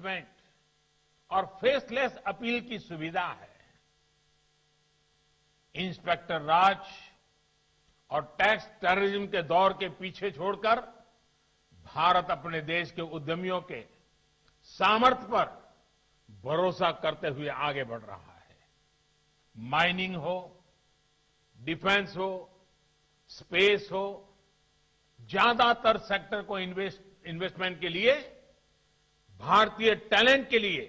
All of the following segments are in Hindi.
मैनेजमेंट और फेसलेस अपील की सुविधा है। इंस्पेक्टर राज और टैक्स टेररिज्म के दौर के पीछे छोड़कर भारत अपने देश के उद्यमियों के सामर्थ्य पर भरोसा करते हुए आगे बढ़ रहा है। माइनिंग हो, डिफेंस हो, स्पेस हो, ज्यादातर सेक्टर को इन्वेस्टमेंट के लिए, भारतीय टैलेंट के लिए,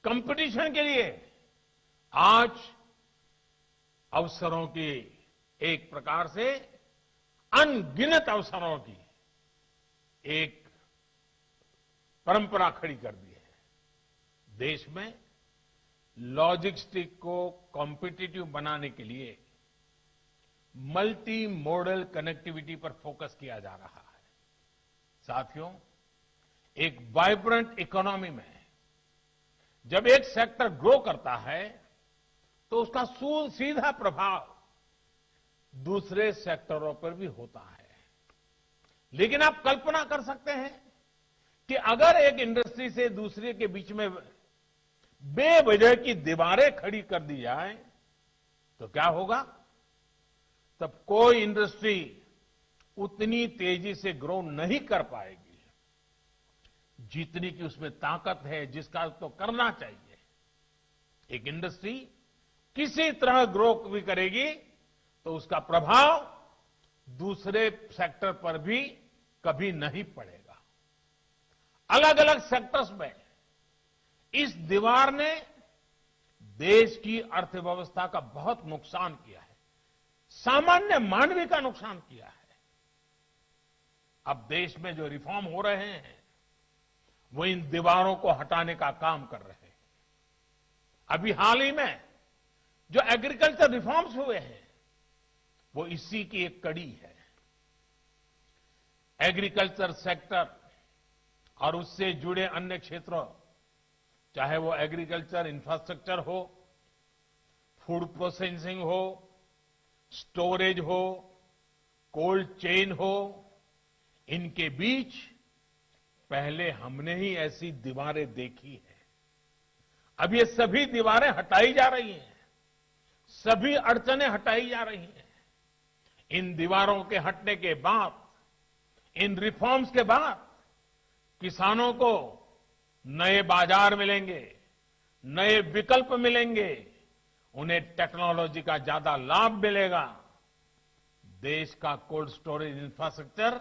कंपटीशन के लिए आज अवसरों की, एक प्रकार से अनगिनत अवसरों की एक परंपरा खड़ी कर दी है। देश में लॉजिस्टिक को कॉम्पिटिटिव बनाने के लिए मल्टी मॉडल कनेक्टिविटी पर फोकस किया जा रहा है। साथियों, एक वाइब्रेंट इकोनॉमी में जब एक सेक्टर ग्रो करता है तो उसका सीधा प्रभाव दूसरे सेक्टरों पर भी होता है। लेकिन आप कल्पना कर सकते हैं कि अगर एक इंडस्ट्री से दूसरे के बीच में बेवजह की दीवारें खड़ी कर दी जाए तो क्या होगा? तब कोई इंडस्ट्री उतनी तेजी से ग्रो नहीं कर पाएगी जितनी की उसमें ताकत है, जिसका तो करना चाहिए। एक इंडस्ट्री किसी तरह ग्रो भी करेगी तो उसका प्रभाव दूसरे सेक्टर पर भी कभी नहीं पड़ेगा। अलग अलग सेक्टर्स में इस दीवार ने देश की अर्थव्यवस्था का बहुत नुकसान किया है, सामान्य मानवीय का नुकसान किया है। अब देश में जो रिफॉर्म हो रहे हैं वो इन दीवारों को हटाने का काम कर रहे हैं। अभी हाल ही में जो एग्रीकल्चर रिफॉर्म्स हुए हैं वो इसी की एक कड़ी है। एग्रीकल्चर सेक्टर और उससे जुड़े अन्य क्षेत्रों, चाहे वो एग्रीकल्चर इंफ्रास्ट्रक्चर हो, फूड प्रोसेसिंग हो, स्टोरेज हो, कोल्ड चेन हो, इनके बीच पहले हमने ही ऐसी दीवारें देखी हैं। अब ये सभी दीवारें हटाई जा रही हैं, सभी अड़चनें हटाई जा रही हैं। इन दीवारों के हटने के बाद, इन रिफॉर्म्स के बाद किसानों को नए बाजार मिलेंगे, नए विकल्प मिलेंगे, उन्हें टेक्नोलॉजी का ज्यादा लाभ मिलेगा। देश का कोल्ड स्टोरेज इंफ्रास्ट्रक्चर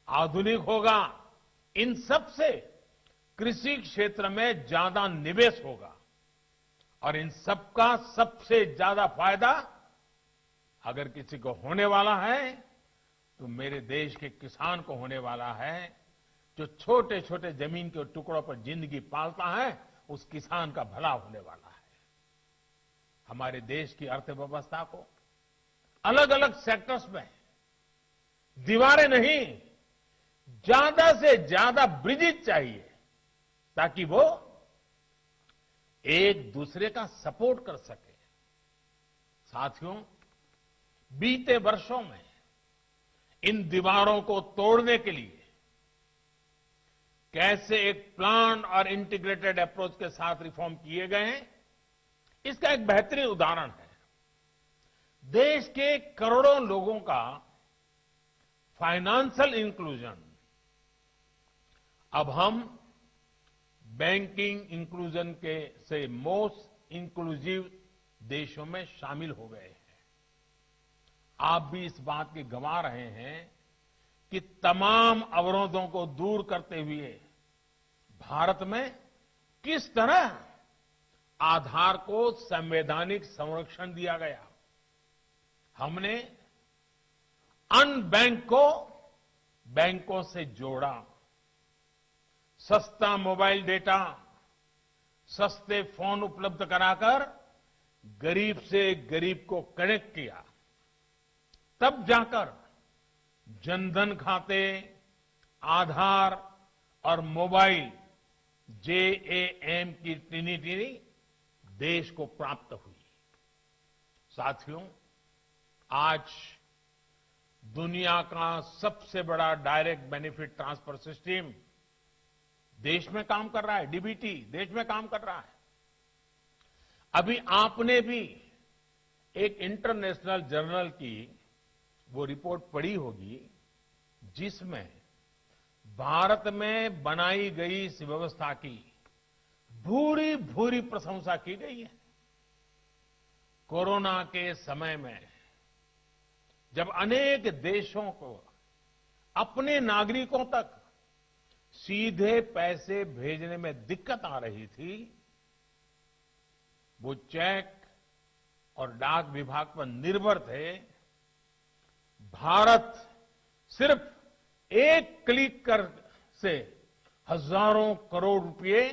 आधुनिक होगा। इन सब से कृषि क्षेत्र में ज्यादा निवेश होगा और इन सबका सबसे ज्यादा फायदा अगर किसी को होने वाला है तो मेरे देश के किसान को होने वाला है, जो छोटे छोटे जमीन के टुकड़ों पर जिंदगी पालता है, उस किसान का भला होने वाला है। हमारे देश की अर्थव्यवस्था को अलग अलग सेक्टर्स में दीवारें नहीं, ज्यादा से ज्यादा ब्रिजेज चाहिए ताकि वो एक दूसरे का सपोर्ट कर सके। साथियों, बीते वर्षों में इन दीवारों को तोड़ने के लिए कैसे एक प्लान और इंटीग्रेटेड अप्रोच के साथ रिफॉर्म किए गए हैं, इसका एक बेहतरीन उदाहरण है। देश के करोड़ों लोगों का फाइनेंशियल इंक्लूजन अब हम बैंकिंग इंक्लूजन के से मोस्ट इंक्लूसिव देशों में शामिल हो गए हैं। आप भी इस बात की गवाह रहे हैं कि तमाम अवरोधों को दूर करते हुए भारत में किस तरह आधार को संवैधानिक संरक्षण दिया गया। हमने अनबैंक को बैंकों से जोड़ा, सस्ता मोबाइल डेटा, सस्ते फोन उपलब्ध कराकर गरीब से गरीब को कनेक्ट किया। तब जाकर जनधन खाते, आधार और मोबाइल JAM की ट्रिनिटी देश को प्राप्त हुई। साथियों, आज दुनिया का सबसे बड़ा डायरेक्ट बेनिफिट ट्रांसफर सिस्टम देश में काम कर रहा है, डीबीटी देश में काम कर रहा है। अभी आपने भी एक इंटरनेशनल जर्नल की वो रिपोर्ट पढ़ी होगी जिसमें भारत में बनाई गई इस व्यवस्था की भूरी भूरी प्रशंसा की गई है। कोरोना के समय में जब अनेक देशों को अपने नागरिकों तक सीधे पैसे भेजने में दिक्कत आ रही थी, वो चेक और डाक विभाग पर निर्भर थे। भारत सिर्फ एक क्लिक कर से हजारों करोड़ रुपए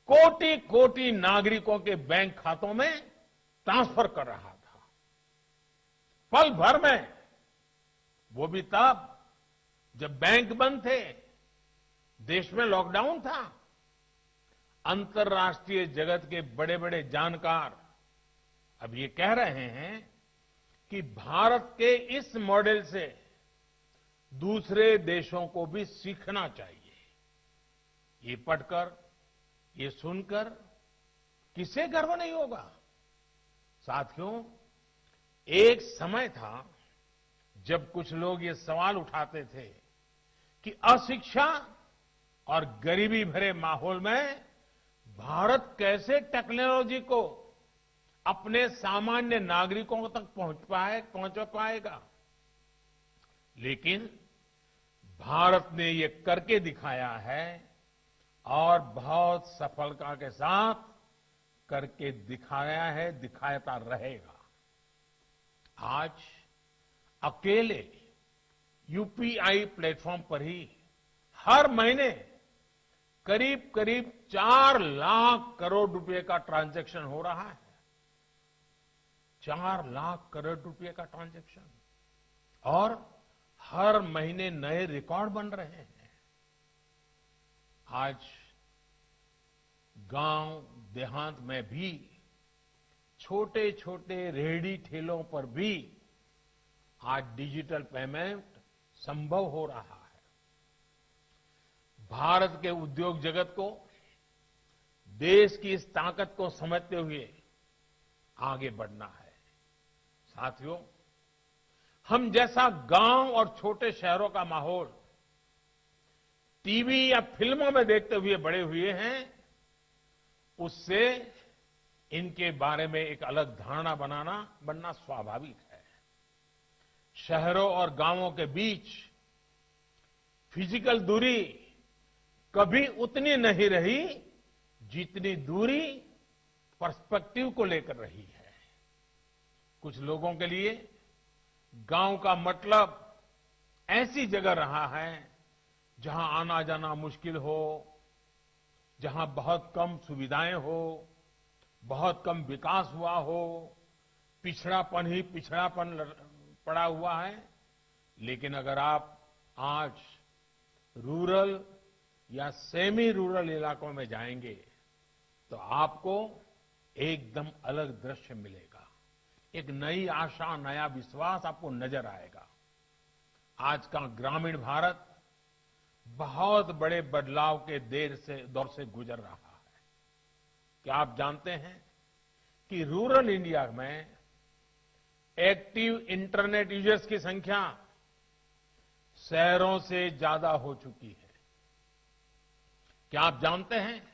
कोटि कोटि नागरिकों के बैंक खातों में ट्रांसफर कर रहा था, पल भर में। वो भी तब जब बैंक बंद थे, देश में लॉकडाउन था। अंतर्राष्ट्रीय जगत के बड़े बड़े जानकार अब ये कह रहे हैं कि भारत के इस मॉडल से दूसरे देशों को भी सीखना चाहिए। ये पढ़कर, ये सुनकर किसे गर्व नहीं होगा। साथियों, एक समय था जब कुछ लोग ये सवाल उठाते थे कि अशिक्षा और गरीबी भरे माहौल में भारत कैसे टेक्नोलॉजी को अपने सामान्य नागरिकों तक पहुंच पाएगा। लेकिन भारत ने ये करके दिखाया है और बहुत सफलता के साथ करके दिखाया है, दिखाता रहेगा। आज अकेले यूपीआई प्लेटफॉर्म पर ही हर महीने करीब करीब 4 लाख करोड़ रुपए का ट्रांजैक्शन हो रहा है। 4 लाख करोड़ रुपए का ट्रांजैक्शन, और हर महीने नए रिकॉर्ड बन रहे हैं। आज गांव देहात में भी छोटे छोटे रेहड़ी ठेलों पर भी आज डिजिटल पेमेंट संभव हो रहा है। भारत के उद्योग जगत को देश की इस ताकत को समझते हुए आगे बढ़ना है। साथियों, हम जैसा गांव और छोटे शहरों का माहौल टीवी या फिल्मों में देखते हुए बड़े हुए हैं, उससे इनके बारे में एक अलग धारणा बनना स्वाभाविक है। शहरों और गांवों के बीच फिजिकल दूरी कभी उतनी नहीं रही जितनी दूरी पर्सपेक्टिव को लेकर रही है। कुछ लोगों के लिए गांव का मतलब ऐसी जगह रहा है जहां आना जाना मुश्किल हो, जहां बहुत कम सुविधाएं हो, बहुत कम विकास हुआ हो, पिछड़ापन ही पिछड़ापन पड़ा हुआ है। लेकिन अगर आप आज रूरल या सेमी रूरल इलाकों में जाएंगे तो आपको एकदम अलग दृश्य मिलेगा। एक नई आशा, नया विश्वास आपको नजर आएगा। आज का ग्रामीण भारत बहुत बड़े बदलाव के दौर से गुजर रहा है। क्या आप जानते हैं कि रूरल इंडिया में एक्टिव इंटरनेट यूजर्स की संख्या शहरों से ज्यादा हो चुकी है। क्या आप जानते हैं